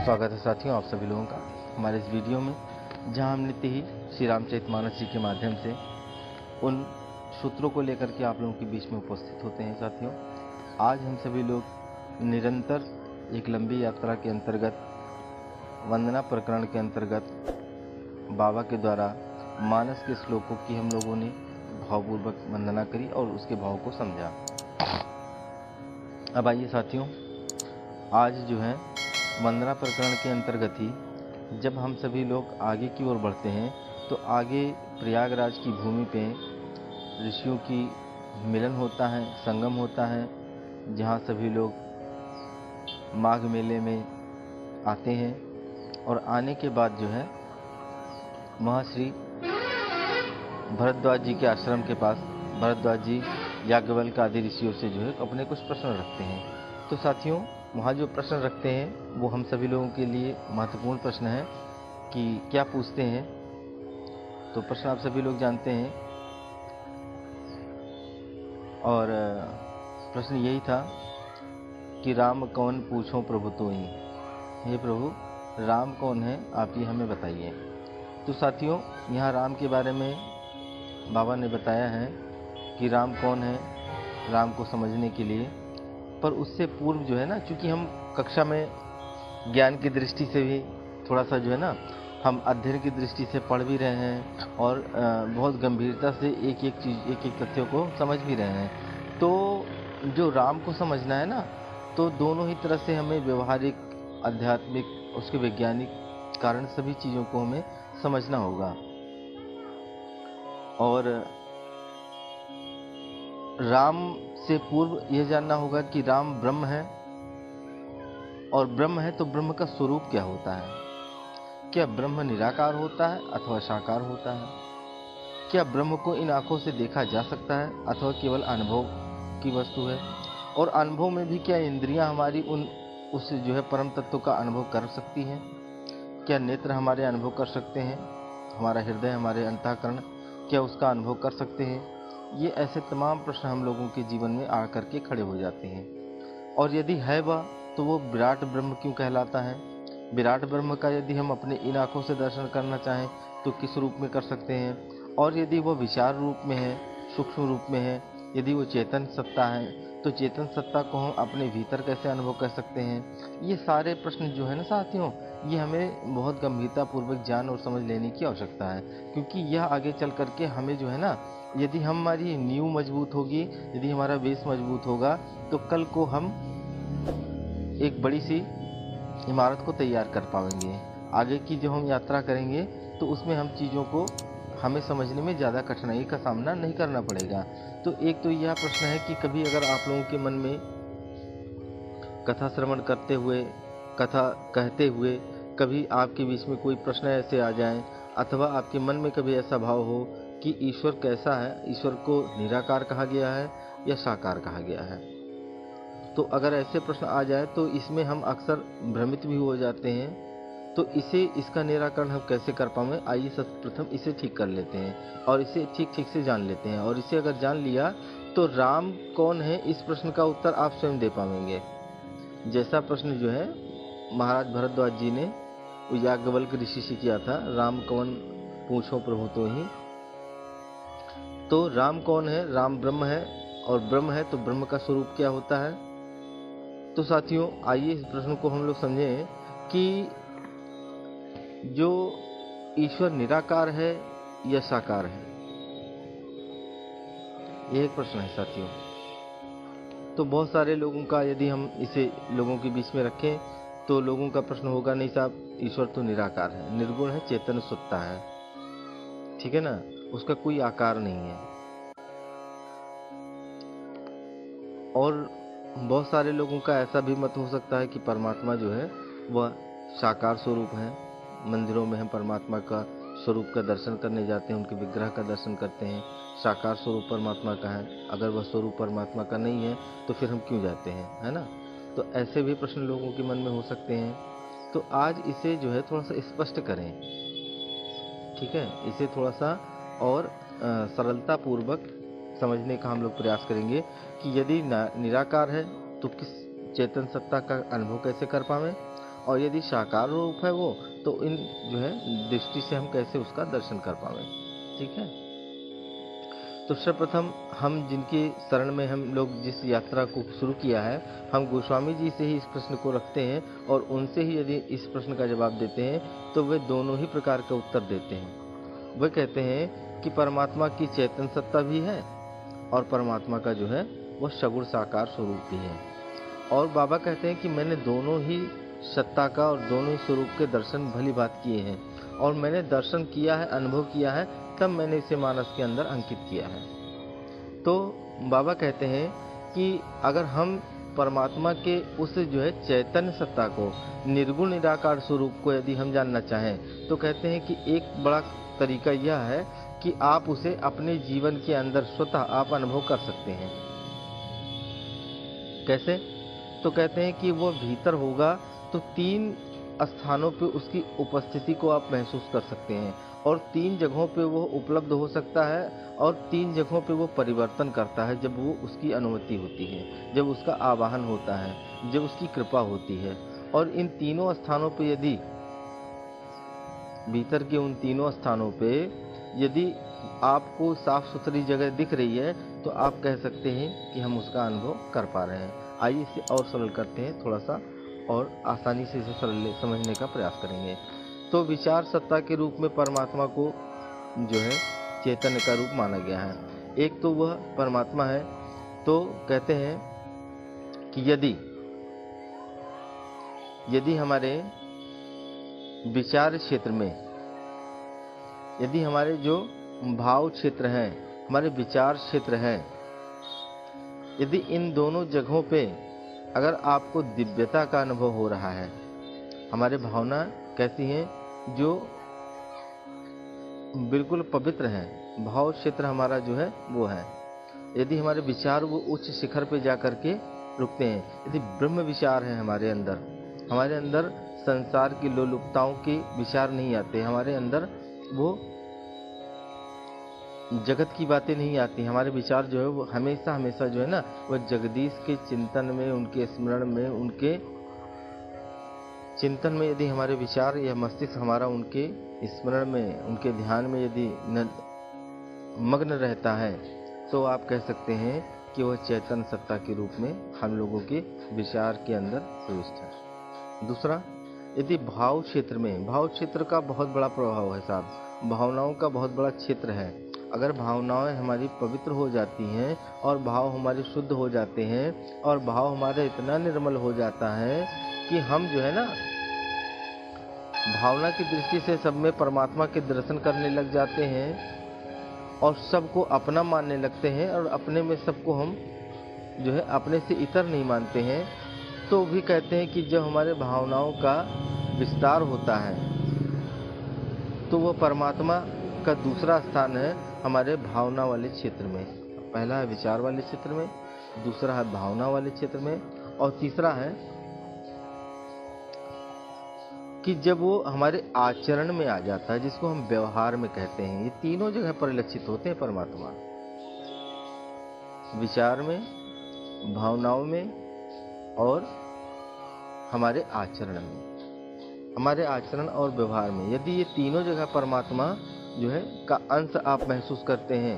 स्वागत है साथियों आप सभी लोगों का हमारे इस वीडियो में, जहां हम नित्य ही श्री रामचरितमानस जी के माध्यम से उन सूत्रों को लेकर के आप लोगों के बीच में उपस्थित होते हैं। साथियों, आज हम सभी लोग निरंतर एक लंबी यात्रा के अंतर्गत वंदना प्रकरण के अंतर्गत बाबा के द्वारा मानस के श्लोकों की हम लोगों ने भावपूर्वक वंदना करी और उसके भाव को समझा। अब आइए साथियों, आज जो है वंदना प्रकरण के अंतर्गत ही जब हम सभी लोग आगे की ओर बढ़ते हैं तो आगे प्रयागराज की भूमि पे ऋषियों की मिलन होता है, संगम होता है, जहाँ सभी लोग माघ मेले में आते हैं और आने के बाद जो है महर्षि भरद्वाज जी के आश्रम के पास भरद्वाज जी याज्ञवल्क्य आदि ऋषियों से जो है अपने कुछ प्रश्न रखते हैं। तो साथियों, वहाँ जो प्रश्न रखते हैं वो हम सभी लोगों के लिए महत्वपूर्ण प्रश्न है कि क्या पूछते हैं। तो प्रश्न आप सभी लोग जानते हैं और प्रश्न यही था कि राम कौन पूछो प्रभु तो ही। हे प्रभु, राम कौन है आप ये हमें बताइए। तो साथियों, यहाँ राम के बारे में बाबा ने बताया है कि राम कौन है, राम को समझने के लिए। पर उससे पूर्व जो है ना, चूँकि हम कक्षा में ज्ञान की दृष्टि से भी थोड़ा सा जो है ना, हम अध्ययन की दृष्टि से पढ़ भी रहे हैं और बहुत गंभीरता से एक एक चीज़ एक एक तथ्यों को समझ भी रहे हैं। तो जो राम को समझना है ना, तो दोनों ही तरह से हमें व्यवहारिक, आध्यात्मिक, उसके वैज्ञानिक कारण सभी चीज़ों को हमें समझना होगा। और राम से पूर्व यह जानना होगा कि राम ब्रह्म है, और ब्रह्म है तो ब्रह्म का स्वरूप क्या होता है। क्या ब्रह्म निराकार होता है अथवा साकार होता है? क्या ब्रह्म को इन आंखों से देखा जा सकता है अथवा केवल अनुभव की वस्तु है? और अनुभव में भी क्या इंद्रियां हमारी उस जो है परम तत्व का अनुभव कर सकती हैं? क्या नेत्र हमारे अनुभव कर सकते हैं? हमारा हृदय, हमारे अंतःकरण क्या उसका अनुभव कर सकते हैं? ये ऐसे तमाम प्रश्न हम लोगों के जीवन में आकर के खड़े हो जाते हैं। और यदि है वह, तो वो विराट ब्रह्म क्यों कहलाता है? विराट ब्रह्म का यदि हम अपने इन आंखों से दर्शन करना चाहें तो किस रूप में कर सकते हैं? और यदि वह विचार रूप में है, सूक्ष्म रूप में है, यदि वो चेतन सत्ता है, तो चेतन सत्ता को हम अपने भीतर कैसे अनुभव कर सकते हैं? ये सारे प्रश्न जो है ना साथियों, ये हमें बहुत गंभीरतापूर्वक जान और समझ लेने की आवश्यकता है, क्योंकि यह आगे चल करके हमें जो है ना, यदि हमारी नींव मजबूत होगी, यदि हमारा बेस मजबूत होगा, तो कल को हम एक बड़ी सी इमारत को तैयार कर पाएंगे। आगे की जो हम यात्रा करेंगे तो उसमें हम चीज़ों को हमें समझने में ज़्यादा कठिनाई का सामना नहीं करना पड़ेगा। तो एक तो यह प्रश्न है कि कभी अगर आप लोगों के मन में कथा श्रवण करते हुए, कथा कहते हुए कभी आपके बीच में कोई प्रश्न ऐसे आ जाए, अथवा आपके मन में कभी ऐसा भाव हो कि ईश्वर कैसा है, ईश्वर को निराकार कहा गया है या साकार कहा गया है, तो अगर ऐसे प्रश्न आ जाए तो इसमें हम अक्सर भ्रमित भी हो जाते हैं। तो इसका निराकरण हम कैसे कर पाएंगे? आइए सर्वप्रथम इसे ठीक कर लेते हैं और इसे ठीक से जान लेते हैं। और इसे अगर जान लिया तो राम कौन है, इस प्रश्न का उत्तर आप स्वयं दे पाएंगे। जैसा प्रश्न जो है महाराज भरद्वाज जी ने याज्ञवल्क्य ऋषि से किया था, राम कौन पूछो प्रभु तो ही। तो राम कौन है? राम ब्रह्म है, और ब्रह्म है तो ब्रह्म का स्वरूप क्या होता है? तो साथियों, आइए इस प्रश्न को हम लोग समझें कि जो ईश्वर निराकार है या साकार है, ये एक प्रश्न है साथियों। तो बहुत सारे लोगों का यदि हम इसे लोगों के बीच में रखें तो लोगों का प्रश्न होगा, नहीं साहब, ईश्वर तो निराकार है, निर्गुण है, चेतन सत्ता है, ठीक है ना, उसका कोई आकार नहीं है। और बहुत सारे लोगों का ऐसा भी मत हो सकता है कि परमात्मा जो है वह साकार स्वरूप है। मंदिरों में हम परमात्मा का स्वरूप का दर्शन करने जाते हैं, उनके विग्रह का दर्शन करते हैं, साकार स्वरूप परमात्मा का है। अगर वह स्वरूप परमात्मा का नहीं है तो फिर हम क्यों जाते हैं, है ना? तो ऐसे भी प्रश्न लोगों के मन में हो सकते हैं। तो आज इसे जो है थोड़ा सा स्पष्ट करें, ठीक है? इसे थोड़ा सा और सरलता पूर्वक समझने का हम लोग प्रयास करेंगे कि यदि निराकार है तो किस चेतन सत्ता का अनुभव कैसे कर पाएं, और यदि साकार रूप है वो, तो इन जो है दृष्टि से हम कैसे उसका दर्शन कर पावे। ठीक है, तो सर्वप्रथम हम जिनके शरण में हम लोग जिस यात्रा को शुरू किया है, हम गोस्वामी जी से ही इस प्रश्न को रखते हैं और उनसे ही यदि इस प्रश्न का जवाब देते हैं तो वे दोनों ही प्रकार का उत्तर देते हैं। वे कहते हैं कि परमात्मा की चैतन्य सत्ता भी है और परमात्मा का जो है वो सगुण साकार स्वरूप भी है। और बाबा कहते हैं कि मैंने दोनों ही सत्ता का और दोनों ही स्वरूप के दर्शन भली बात किए हैं, और मैंने दर्शन किया है, अनुभव किया है, तब मैंने इसे मानस के अंदर अंकित किया है। तो बाबा कहते हैं कि अगर हम परमात्मा के उस जो है चैतन्य सत्ता को, निर्गुण निराकार स्वरूप को यदि हम जानना चाहें, तो कहते हैं कि एक बड़ा तरीका यह है कि आप उसे अपने जीवन के अंदर स्वतः आप अनुभव कर सकते हैं। कैसे? तो कहते हैं कि वो भीतर होगा तो 3 स्थानों पे उसकी उपस्थिति को आप महसूस कर सकते हैं, और 3 जगहों पे वो उपलब्ध हो सकता है, और 3 जगहों पे वो परिवर्तन करता है जब वो उसकी अनुमति होती है, जब उसका आवाहन होता है, जब उसकी कृपा होती है। और इन तीनों स्थानों पे यदि भीतर के उन तीनों स्थानों पे यदि आपको साफ सुथरी जगह दिख रही है, तो आप कह सकते हैं कि हम उसका अनुभव कर पा रहे हैं। आइए इसे और सरल करते हैं, थोड़ा सा और आसानी से इसे सरल समझने का प्रयास करेंगे। तो विचार सत्ता के रूप में परमात्मा को जो है चैतन्य का रूप माना गया है। एक तो वह परमात्मा है, तो कहते हैं कि यदि हमारे विचार क्षेत्र में, यदि हमारे जो भाव क्षेत्र हैं, हमारे विचार क्षेत्र हैं, यदि इन दोनों जगहों पे अगर आपको दिव्यता का अनुभव हो रहा है, हमारे भावना कैसी हैं, जो बिल्कुल पवित्र हैं, भाव क्षेत्र हमारा जो है वो है, यदि हमारे विचार वो उच्च शिखर पे जा कर के रुकते हैं, यदि ब्रह्म विचार है हमारे अंदर संसार की लोलुपताओं के विचार नहीं आते, हमारे अंदर वो जगत की बातें नहीं आती, हमारे विचार जो है वो हमेशा जो है ना, वह जगदीश के चिंतन में, उनके स्मरण में, उनके चिंतन में यदि हमारे विचार या मस्तिष्क हमारा उनके स्मरण में, उनके ध्यान में यदि मग्न रहता है, तो आप कह सकते हैं कि वह चैतन्य सत्ता के रूप में हम लोगों के विचार के अंदर प्रविष्ट है। दूसरा, यदि भाव क्षेत्र में, भाव क्षेत्र का बहुत बड़ा प्रभाव है साहब, भावनाओं का बहुत बड़ा क्षेत्र है। अगर भावनाएं हमारी पवित्र हो जाती हैं और भाव हमारे शुद्ध हो जाते हैं और भाव हमारा इतना निर्मल हो जाता है कि हम जो है ना भावना की दृष्टि से सब में परमात्मा के दर्शन करने लग जाते हैं और सबको अपना मानने लगते हैं, और अपने में सबको हम जो है अपने से इतर नहीं मानते हैं, तो भी कहते हैं कि जब हमारे भावनाओं का विस्तार होता है तो वह परमात्मा का दूसरा स्थान है हमारे भावना वाले क्षेत्र में। पहला है विचार वाले क्षेत्र में, दूसरा है भावना वाले क्षेत्र में, और तीसरा है कि जब वो हमारे आचरण में आ जाता है, जिसको हम व्यवहार में कहते हैं। ये तीनों जगह परिलक्षित होते हैं परमात्मा, विचार में, भावनाओं में और हमारे आचरण में, हमारे आचरण और व्यवहार में। यदि ये तीनों जगह परमात्मा जो है का अंश आप महसूस करते हैं,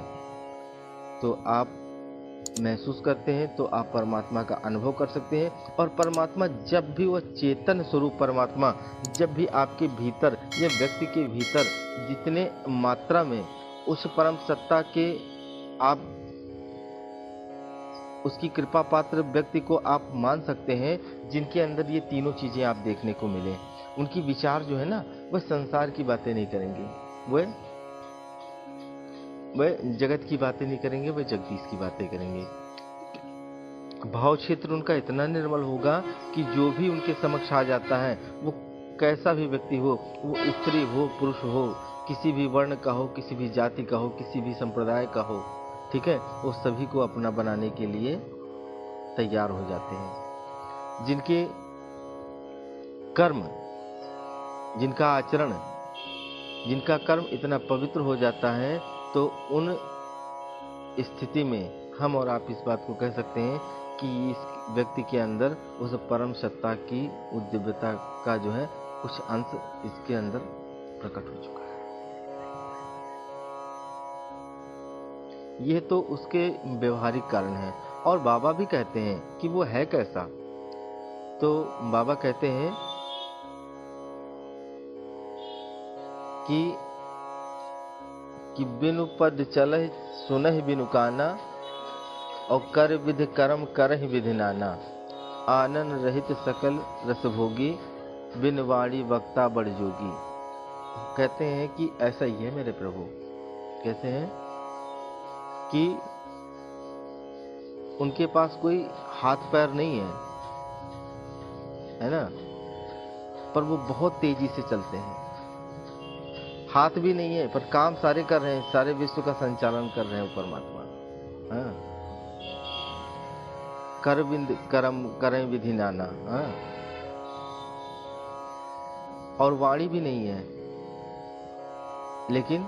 तो आप परमात्मा का अनुभव कर सकते हैं। और परमात्मा जब भी वह चेतन स्वरूप परमात्मा जब भी आपके भीतर या व्यक्ति के भीतर जितने मात्रा में उस परम सत्ता के आप उसकी कृपा पात्र व्यक्ति को आप मान सकते हैं, जिनके अंदर ये तीनों चीजें आप देखने को मिले, उनकी विचार जो है ना वह संसार की बातें नहीं करेंगे, वह जगत की बातें नहीं करेंगे, वह जगदीश की बातें करेंगे। भाव क्षेत्र उनका इतना निर्मल होगा कि जो भी उनके समक्ष आ जाता है, वो कैसा भी व्यक्ति हो, वो स्त्री हो, पुरुष हो, किसी भी वर्ण का हो, किसी भी जाति का हो, किसी भी संप्रदाय का हो, ठीक है, वो सभी को अपना बनाने के लिए तैयार हो जाते हैं। जिनके कर्म, जिनका आचरण, जिनका कर्म इतना पवित्र हो जाता है, तो उन स्थिति में हम और आप इस बात को कह सकते हैं कि व्यक्ति के अंदर उस परम सत्ता की उस दिव्यता का जो है कुछ अंश इसके अंदर प्रकट हो चुका है। यह तो उसके व्यवहारिक कारण है। और बाबा भी कहते हैं कि वो है कैसा। तो बाबा कहते हैं कि बिनु पद चलहि सुनहि बिनु काना, और कर विधि कर्म करहि विधि नाना। आनंद रहित सकल रस भोगी, बिन वाणी वक्ता बड़ जोगी। कहते हैं कि ऐसा ही है मेरे प्रभु। कहते हैं कि उनके पास कोई हाथ पैर नहीं है ना, पर वो बहुत तेजी से चलते हैं। हाथ भी नहीं है पर काम सारे कर रहे हैं, सारे विश्व का संचालन कर रहे हैं परमात्मा। हाँ, कर विधि कर्म करें विधि नाना। हाँ, और वाणी भी नहीं है, लेकिन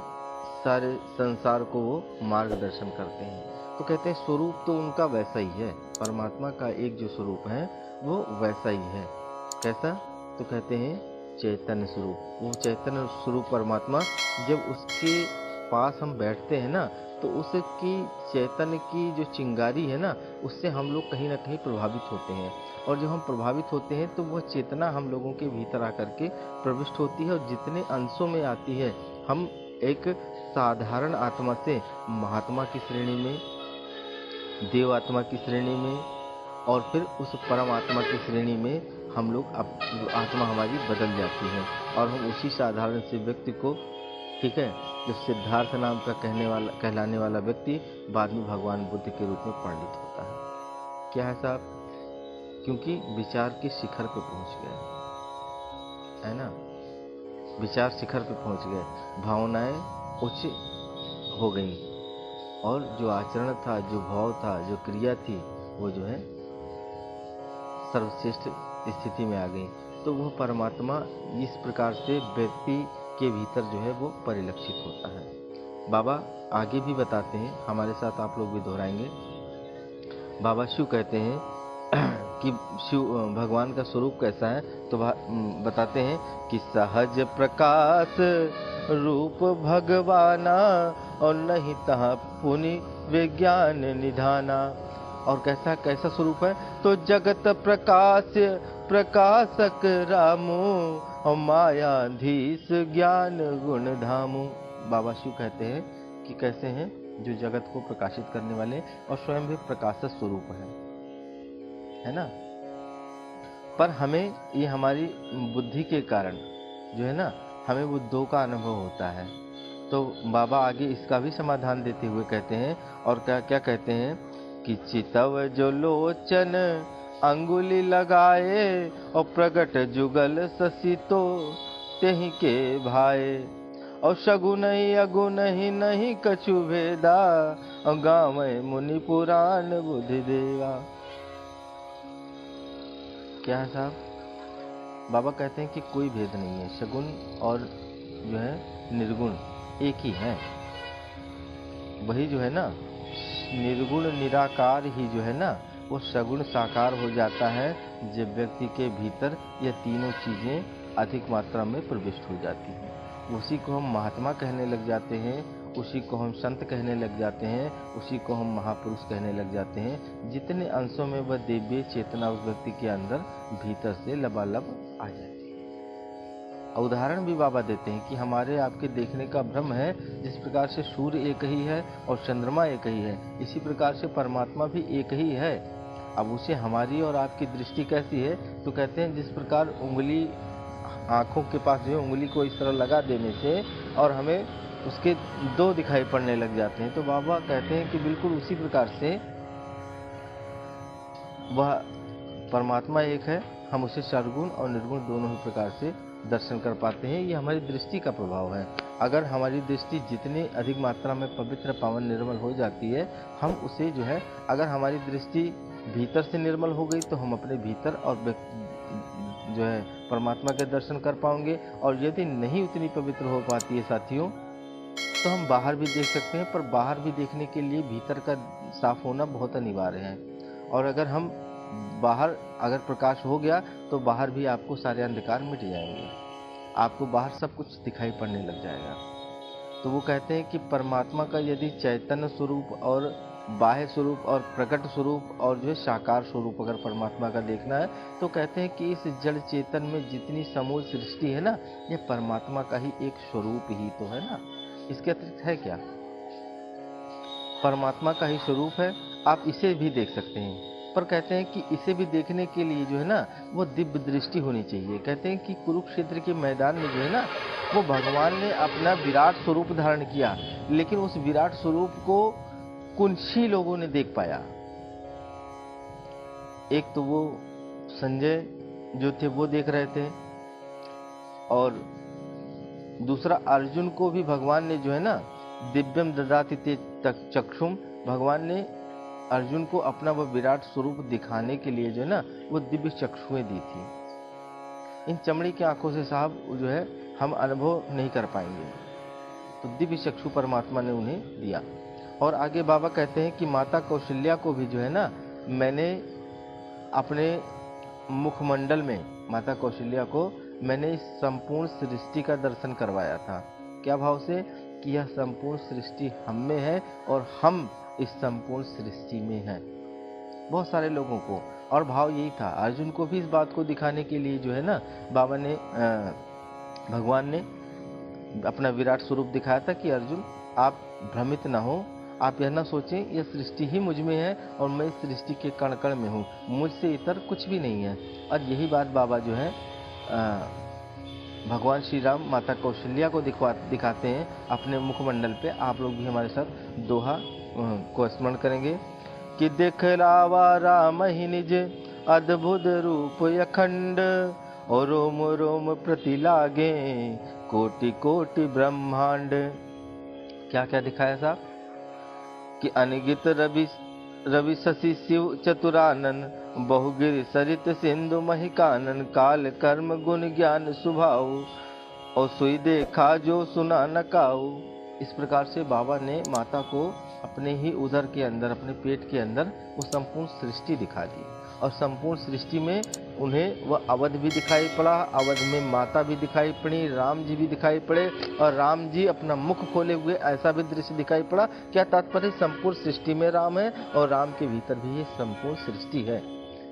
सारे संसार को वो मार्गदर्शन करते हैं। तो कहते हैं स्वरूप तो उनका वैसा ही है, परमात्मा का एक जो स्वरूप है वो वैसा ही है। कैसा? तो कहते हैं चैतन्य स्वरूप। वो चैतन्य स्वरूप परमात्मा जब उसके पास हम बैठते हैं ना, तो उसकी चैतन्य की जो चिंगारी है ना, उससे हम लोग कहीं ना कहीं प्रभावित होते हैं। और जब हम प्रभावित होते हैं तो वह चेतना हम लोगों के भीतर आकर के प्रविष्ट होती है, और जितने अंशों में आती है, हम एक साधारण आत्मा से महात्मा की श्रेणी में, देव आत्मा की श्रेणी में, और फिर उस परमात्मा की श्रेणी में हम लोग आत्मा हमारी बदल जाती है, और हम उसी साधारण से व्यक्ति को, ठीक है, जो सिद्धार्थ नाम का कहलाने वाला व्यक्ति बाद में भगवान बुद्ध के रूप में परिणित होता है। क्या है साहब? क्योंकि विचार के शिखर पे पहुंच गए, है ना, विचार शिखर पे पहुंच गए, भावनाएं उच्च हो गई, और जो आचरण था, जो भाव था, जो क्रिया थी, वो जो है सर्वश्रेष्ठ स्थिति में आ गई। तो वह परमात्मा इस प्रकार से व्यक्ति के भीतर जो है वो परिलक्षित होता है। बाबा आगे भी बताते हैं, हमारे साथ आप लोग भी दोहराएंगे। बाबा शिव कहते हैं कि शिव भगवान का स्वरूप कैसा है, तो बताते हैं कि सहज प्रकाश रूप भगवाना, और नहीं तहाँ पुनि विज्ञान निधाना। और कैसा स्वरूप है? तो जगत प्रकाश प्रकाशक रामू, और मायाधीश ज्ञान गुण धामू। बाबा शिव कहते हैं कि कैसे हैं, जो जगत को प्रकाशित करने वाले और स्वयं भी प्रकाशक स्वरूप है ना। पर हमें ये हमारी बुद्धि के कारण जो है ना, हमें वो दो का अनुभव होता है। तो बाबा आगे इसका भी समाधान देते हुए कहते हैं, और क्या कहते हैं कि चितव जो लोचन अंगुली लगाए, और प्रगट जुगल शशि तो तेहि के भाए, और सगुन अगुन ही नहीं कछु भेदा, और गावै मुनि पुराण बुद्धि देवा। क्या है साहब? बाबा कहते हैं कि कोई भेद नहीं है, सगुन और जो है निर्गुण एक ही है। वही जो है ना, निर्गुण निराकार ही जो है ना, वो सगुण साकार हो जाता है जब व्यक्ति के भीतर ये तीनों चीजें अधिक मात्रा में प्रविष्ट हो जाती हैं। उसी को हम महात्मा कहने लग जाते हैं, उसी को हम संत कहने लग जाते हैं, उसी को हम महापुरुष कहने लग जाते हैं, जितने अंशों में वह दिव्य चेतना उस व्यक्ति के अंदर भीतर से लबालब आ जाती है। उदाहरण भी बाबा देते हैं कि हमारे आपके देखने का भ्रम है, जिस प्रकार से सूर्य एक ही है और चंद्रमा एक ही है, इसी प्रकार से परमात्मा भी एक ही है। अब उसे हमारी और आपकी दृष्टि कैसी है? तो कहते हैं जिस प्रकार उंगली, आँखों के पास जो उंगली को इस तरह लगा देने से और हमें उसके दो दिखाई पड़ने लग जाते हैं, तो बाबा कहते हैं कि बिल्कुल उसी प्रकार से वह परमात्मा एक है, हम उसे सर्वगुण और निर्गुण दोनों ही प्रकार से दर्शन कर पाते हैं। ये हमारी दृष्टि का प्रभाव है। अगर हमारी दृष्टि जितनी अधिक मात्रा में पवित्र, पावन, निर्मल हो जाती है, हम उसे जो है, अगर हमारी दृष्टि भीतर से निर्मल हो गई तो हम अपने भीतर और जो है परमात्मा के दर्शन कर पाएंगे। और यदि नहीं उतनी पवित्र हो पाती है साथियों, तो हम बाहर भी देख सकते हैं, पर बाहर भी देखने के लिए भीतर का साफ होना बहुत अनिवार्य है। और अगर हम बाहर अगर प्रकाश हो गया तो बाहर भी आपको सारे अंधकार मिट जाएंगे, आपको बाहर सब कुछ दिखाई पड़ने लग जाएगा। तो वो कहते हैं कि परमात्मा का यदि चैतन्य स्वरूप और बाह्य स्वरूप और प्रकट स्वरूप और जो है साकार स्वरूप अगर परमात्मा का देखना है, तो कहते हैं कि इस जड़ चेतन में जितनी समूल सृष्टि है ना, ये परमात्मा का ही एक स्वरूप ही तो है ना, इसके अतिरिक्त है क्या? परमात्मा का ही स्वरूप है, आप इसे भी देख सकते हैं। पर कहते हैं कि इसे भी देखने के लिए जो है ना, वो दिव्य दृष्टि होनी चाहिए। कहते हैं कि कुरुक्षेत्र के मैदान में जो है ना, वो भगवान ने अपना विराट स्वरूप धारण किया, लेकिन उस विराट स्वरूप को कुछ ही लोगों ने देख पाया। एक तो वो संजय जो थे वो देख रहे थे, और दूसरा अर्जुन को भी भगवान ने जो है ना, दिव्यम ददाति ते चक्षुम, भगवान ने अर्जुन को अपना वह विराट स्वरूप दिखाने के लिए जो है ना, वो दिव्य चक्षुएं दी थी। इन चमड़ी की आंखों से साहब जो है हम अनुभव नहीं कर पाएंगे, तो दिव्य चक्षु परमात्मा ने उन्हें दिया। और आगे बाबा कहते हैं कि माता कौशल्या को भी जो है ना, मैंने अपने मुखमंडल में, माता कौशल्या को मैंने इस संपूर्ण सृष्टि का दर्शन करवाया था। क्या भाव से? कि यह संपूर्ण सृष्टि हम में है और हम इस संपूर्ण सृष्टि में हैं, बहुत सारे लोगों को। और भाव यही था, अर्जुन को भी इस बात को दिखाने के लिए जो है ना, बाबा ने भगवान ने अपना विराट स्वरूप दिखाया था कि अर्जुन आप भ्रमित ना हो, आप यह ना सोचें यह सृष्टि ही मुझ में है और मैं इस सृष्टि के कण कण में हूँ, मुझसे इतर कुछ भी नहीं है। और यही बात बाबा जो है भगवान श्री राम माता कौशल्या को दिखाते हैं अपने मुखमंडल पे। आप लोग भी हमारे साथ दोहा को स्मरण करेंगे कि देखलावा राम ही निज अद्भुत रूप अखंड, और रोम रोम प्रति लागे कोटि कोटि ब्रह्मांड। क्या क्या दिखाया साहब? कि अनगित रवि शशि शिव चतुरानन, बहुगिर सरित सिंधु महिकानन, काल कर्म गुण ज्ञान सुभाऊ, और सुई देखा जो सुना न काऊ। इस प्रकार से बाबा ने माता को अपने ही उदर के अंदर, अपने पेट के अंदर वो संपूर्ण सृष्टि दिखा दी, और संपूर्ण सृष्टि में उन्हें वह अवध भी दिखाई पड़ा, अवध में माता भी दिखाई पड़ी, राम जी भी दिखाई पड़े, और राम जी अपना मुख खोले हुए ऐसा भी दृश्य दिखाई पड़ा। क्या तात्पर्य? संपूर्ण सृष्टि में राम है और राम के भीतर भी ये संपूर्ण सृष्टि है,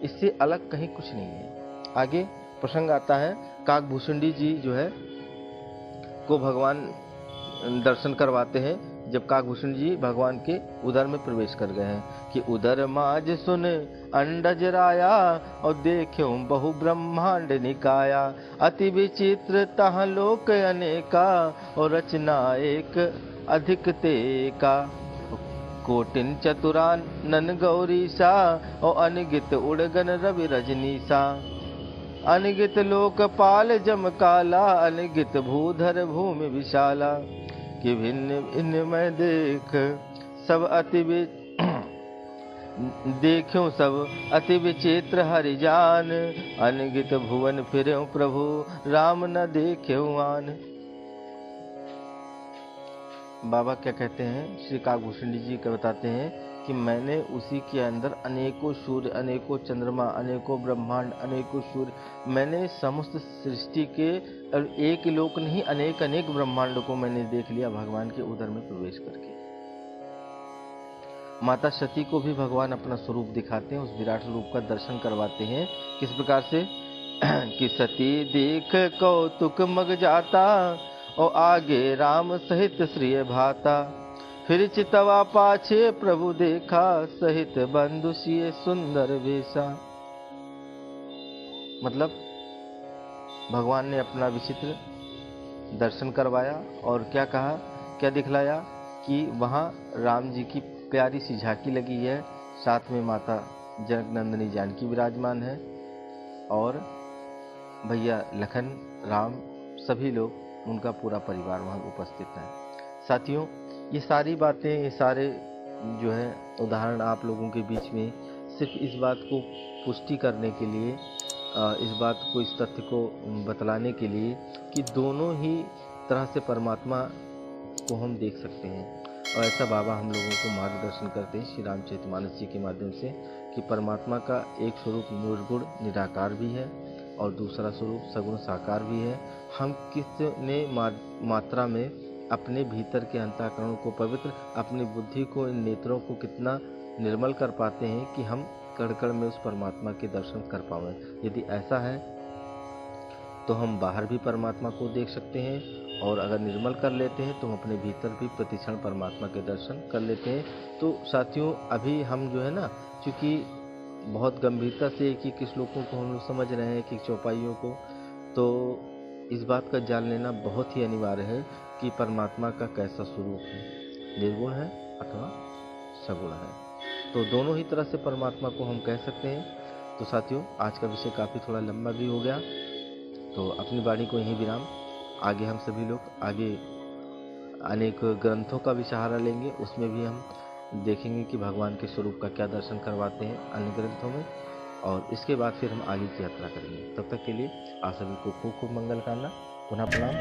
इससे अलग कहीं कुछ नहीं है। आगे प्रसंग आता है, काकभूषुंडी जी जो है को भगवान दर्शन करवाते हैं, जब काकभूषण जी भगवान के उदर में प्रवेश कर गए हैं कि उदर माज सुन अंडज राया, और देख्यो बहु ब्रह्मांड निकाया, अति विचित्र तह लोक अनेका, और रचना एक अधिक तेका, कोटिन चतुरानन गौरीसा, और अनगित उड़गन रवि रजनीसा, अनगित लोकपाल जम काला, अनगित भूधर भूमि विशाला, कि भिन्न भिन्न मैं देख सब अति देखूं सब अति विचित्र हरि जान, अनगित भुवन फिरऊं प्रभु राम न देख्यो आन। बाबा क्या कहते हैं, श्री काकभूषण जी का बताते हैं कि मैंने उसी के अंदर अनेकों सूर्य, अनेकों चंद्रमा, अनेकों ब्रह्मांड, अनेकों सूर्य, मैंने समस्त सृष्टि के एक लोक नहीं अनेक अनेक ब्रह्मांड को मैंने देख लिया भगवान के उदर में प्रवेश करके। माता सती को भी भगवान अपना स्वरूप दिखाते हैं, उस विराट स्वरूप का दर्शन करवाते हैं। किस प्रकार से? कि सती देख कौतुक मग जाता, और आगे राम सहित श्रिय भाता, फिर चितवा पाछे प्रभु देखा, सहित बंधु सिए सुंदर वेशा। मतलब भगवान ने अपना विचित्र दर्शन करवाया और क्या कहा, क्या दिखलाया कि वहाँ राम जी की प्यारी सी झांकी लगी है, साथ में माता जनक नंदिनी जानकी विराजमान है, और भैया लखन, राम, सभी लोग, उनका पूरा परिवार वहाँ उपस्थित है। साथियों, ये सारी बातें, ये सारे जो है उदाहरण आप लोगों के बीच में सिर्फ इस बात को पुष्टि करने के लिए, इस बात को, इस तथ्य को बतलाने के लिए कि दोनों ही तरह से परमात्मा को हम देख सकते हैं। और ऐसा बाबा हम लोगों को मार्गदर्शन करते हैं श्री रामचरितमानस जी के माध्यम से कि परमात्मा का एक स्वरूप निर्गुण निराकार भी है और दूसरा स्वरूप सगुण साकार भी है। हम कितने मात्रा में अपने भीतर के अंतःकरण को पवित्र, अपनी बुद्धि को, इन नेत्रों को कितना निर्मल कर पाते हैं कि हम कण कण में उस परमात्मा के दर्शन कर पाएं। यदि ऐसा है तो हम बाहर भी परमात्मा को देख सकते हैं, और अगर निर्मल कर लेते हैं तो हम अपने भीतर भी प्रतिक्षण परमात्मा के दर्शन कर लेते हैं। तो साथियों, अभी हम जो है ना, चूँकि बहुत गंभीरता से एक श्लोकों को हम लोग समझ रहे हैं, एक चौपाइयों को, तो इस बात का जान लेना बहुत ही अनिवार्य है कि परमात्मा का कैसा स्वरूप है, निर्गुण है अथवा सगुण है। तो दोनों ही तरह से परमात्मा को हम कह सकते हैं। तो साथियों, आज का विषय काफ़ी थोड़ा लंबा भी हो गया, तो अपनी वाणी को यहीं विराम। आगे हम सभी लोग आगे अनेक ग्रंथों का भी सहारा लेंगे, उसमें भी हम देखेंगे कि भगवान के स्वरूप का क्या दर्शन करवाते हैं अन्य ग्रंथों में, और इसके बाद फिर हम आगे की यात्रा करेंगे। तब तक के लिए आप सभी को खूब खूब मंगल कामना। पुनः प्रणाम।